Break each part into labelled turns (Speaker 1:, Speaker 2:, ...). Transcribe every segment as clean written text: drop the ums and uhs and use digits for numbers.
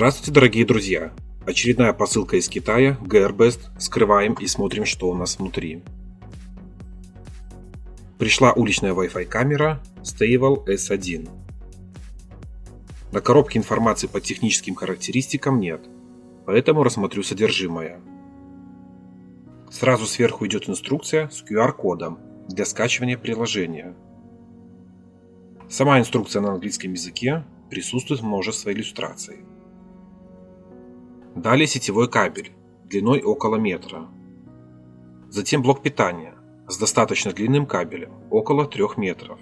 Speaker 1: Здравствуйте, дорогие друзья! Очередная посылка из Китая, Gearbest. Вскрываем и смотрим, что у нас внутри. Пришла уличная Wi-Fi камера Stable S1. На коробке информации по техническим характеристикам нет, поэтому рассмотрю содержимое. Сразу сверху идет инструкция с QR-кодом для скачивания приложения. Сама инструкция на английском языке, присутствует множество иллюстраций. Далее сетевой кабель длиной около метра. Затем блок питания с достаточно длинным кабелем около 3 метров.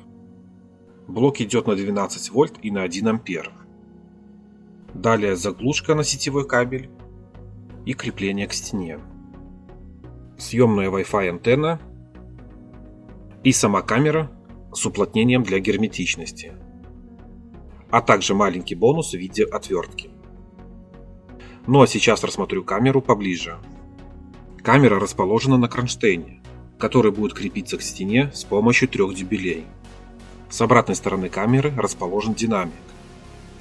Speaker 1: Блок идет на 12 вольт и на 1 ампер. Далее заглушка на сетевой кабель и крепление к стене. Съемная Wi-Fi антенна и сама камера с уплотнением для герметичности, а также маленький бонус в виде отвертки. Ну а сейчас рассмотрю камеру поближе. Камера расположена на кронштейне, который будет крепиться к стене с помощью 3 дюбелей. С обратной стороны камеры расположен динамик.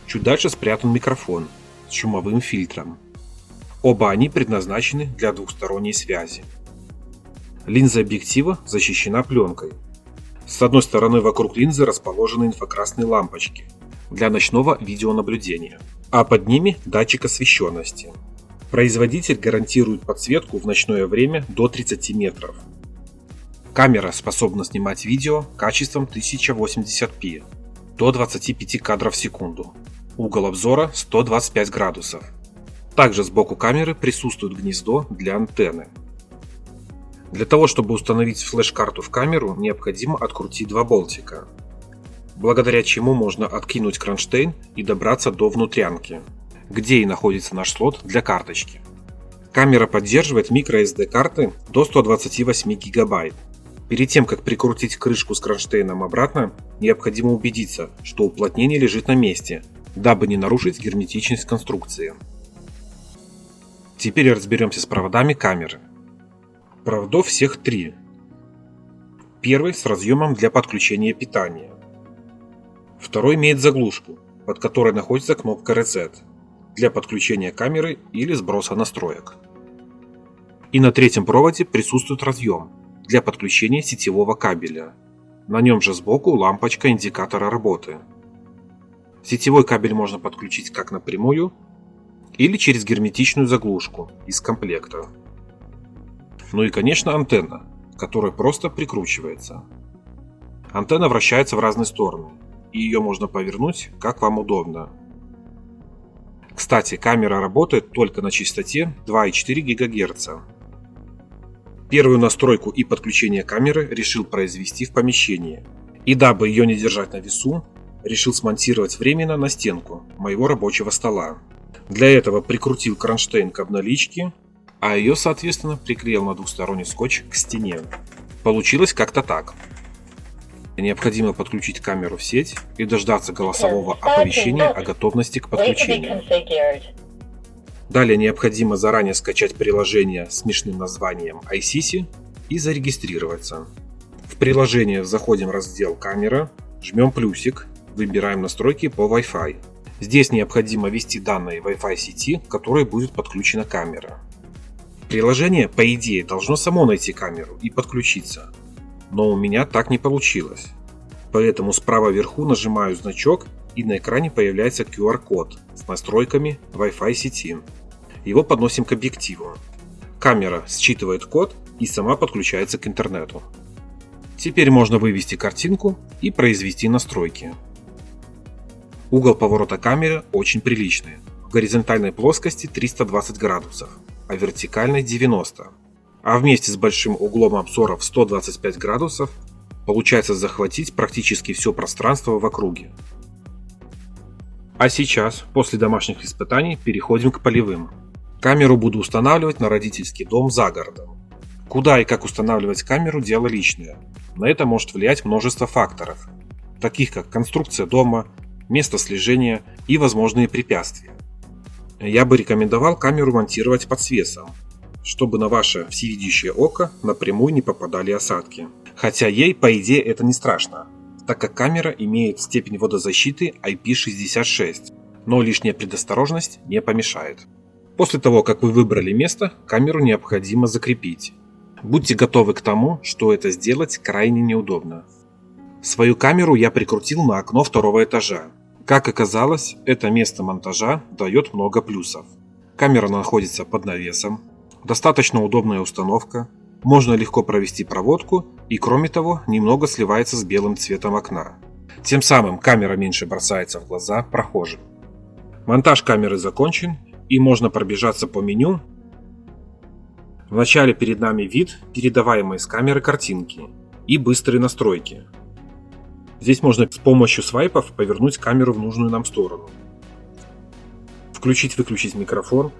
Speaker 1: Чуть дальше спрятан микрофон с шумовым фильтром. Оба они предназначены для двухсторонней связи. Линза объектива защищена пленкой. С одной стороны вокруг линзы расположены инфракрасные лампочки для ночного видеонаблюдения, а под ними датчик освещенности. Производитель гарантирует подсветку в ночное время до 30 метров. Камера способна снимать видео качеством 1080p до 25 кадров в секунду. Угол обзора 125 градусов. Также сбоку камеры присутствует гнездо для антенны. Для того, чтобы установить флеш-карту в камеру, необходимо открутить 2 болтика, благодаря чему можно откинуть кронштейн и добраться до внутрянки, где и находится наш слот для карточки. Камера поддерживает microSD карты до 128 гигабайт. Перед тем, как прикрутить крышку с кронштейном обратно, необходимо убедиться, что уплотнение лежит на месте, дабы не нарушить герметичность конструкции. Теперь разберемся с проводами камеры. Проводов всех 3. Первый с разъемом для подключения питания. Второй имеет заглушку, под которой находится кнопка Reset для подключения камеры или сброса настроек. И на третьем проводе присутствует разъем для подключения сетевого кабеля. На нем же сбоку лампочка индикатора работы. Сетевой кабель можно подключить как напрямую или через герметичную заглушку из комплекта. Ну и, конечно, антенна, которая просто прикручивается. Антенна вращается в разные стороны, и ее можно повернуть, как вам удобно. Кстати, камера работает только на частоте 2,4 ГГц. Первую настройку и подключение камеры решил произвести в помещении, и дабы ее не держать на весу, решил смонтировать временно на стенку моего рабочего стола. Для этого прикрутил кронштейн к обналичке, а ее, соответственно, приклеил на двухсторонний скотч к стене. Получилось как-то так. Необходимо подключить камеру в сеть и дождаться голосового оповещения о готовности к подключению. Далее необходимо заранее скачать приложение с смешным названием iSISI и зарегистрироваться. В приложение заходим в раздел «Камера», жмем плюсик, выбираем настройки по Wi-Fi. Здесь необходимо ввести данные Wi-Fi сети, к которой будет подключена камера. Приложение, по идее, должно само найти камеру и подключиться, но у меня так не получилось. Поэтому справа вверху нажимаю значок, и на экране появляется QR-код с настройками Wi-Fi сети. Его подносим к объективу. Камера считывает код и сама подключается к интернету. Теперь можно вывести картинку и произвести настройки. Угол поворота камеры очень приличный. В горизонтальной плоскости 320 градусов, а вертикальной 90. А вместе с большим углом обзора в 125 градусов получается захватить практически все пространство в округе. А сейчас, после домашних испытаний, переходим к полевым. Камеру буду устанавливать на родительский дом за городом. Куда и как устанавливать камеру – дело личное. На это может влиять множество факторов, таких как конструкция дома, место слежения и возможные препятствия. Я бы рекомендовал камеру монтировать под свесом, чтобы на ваше всевидящее око напрямую не попадали осадки. Хотя ей, по идее, это не страшно, так как камера имеет степень водозащиты IP66. но лишняя предосторожность не помешает. После того, как вы выбрали место, камеру необходимо закрепить. Будьте готовы к тому, что это сделать крайне неудобно. Свою камеру я прикрутил на окно второго этажа. Как оказалось, это место монтажа дает много плюсов. Камера находится под навесом, достаточно удобная установка, можно легко провести проводку и, кроме того, немного сливается с белым цветом окна. Тем самым камера меньше бросается в глаза прохожим. Монтаж камеры закончен, и можно пробежаться по меню. Вначале перед нами вид передаваемой с камеры картинки и быстрые настройки. Здесь можно с помощью свайпов повернуть камеру в нужную нам сторону. Включить-выключить микрофон,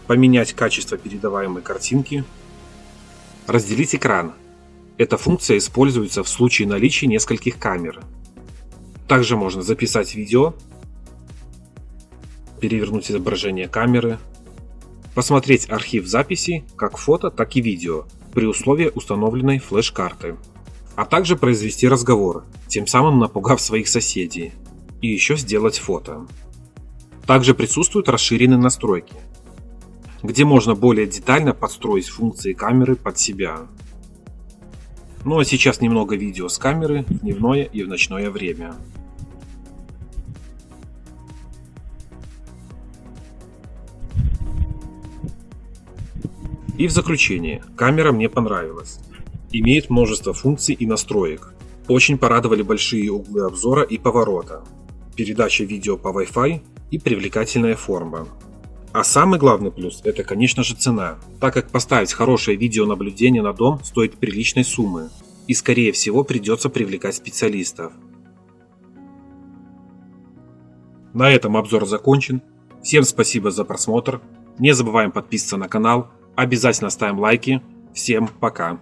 Speaker 1: поменять качество передаваемой картинки, разделить экран. Эта функция используется в случае наличия нескольких камер. Также можно записать видео, перевернуть изображение камеры, посмотреть архив записей как фото, так и видео при условии установленной флеш-карты, а также произвести разговор, тем самым напугав своих соседей, и еще сделать фото. Также присутствуют расширенные настройки, где можно более детально подстроить функции камеры под себя. Ну а сейчас немного видео с камеры в дневное и в ночное время. И в заключение, камера мне понравилась. Имеет множество функций и настроек. Очень порадовали большие углы обзора и поворота, передача видео по Wi-Fi и привлекательная форма. А самый главный плюс – это, конечно же, цена, так как поставить хорошее видеонаблюдение на дом стоит приличной суммы и, скорее всего, придется привлекать специалистов. На этом обзор закончен. Всем спасибо за просмотр. Не забываем подписываться на канал. Обязательно ставим лайки. Всем пока.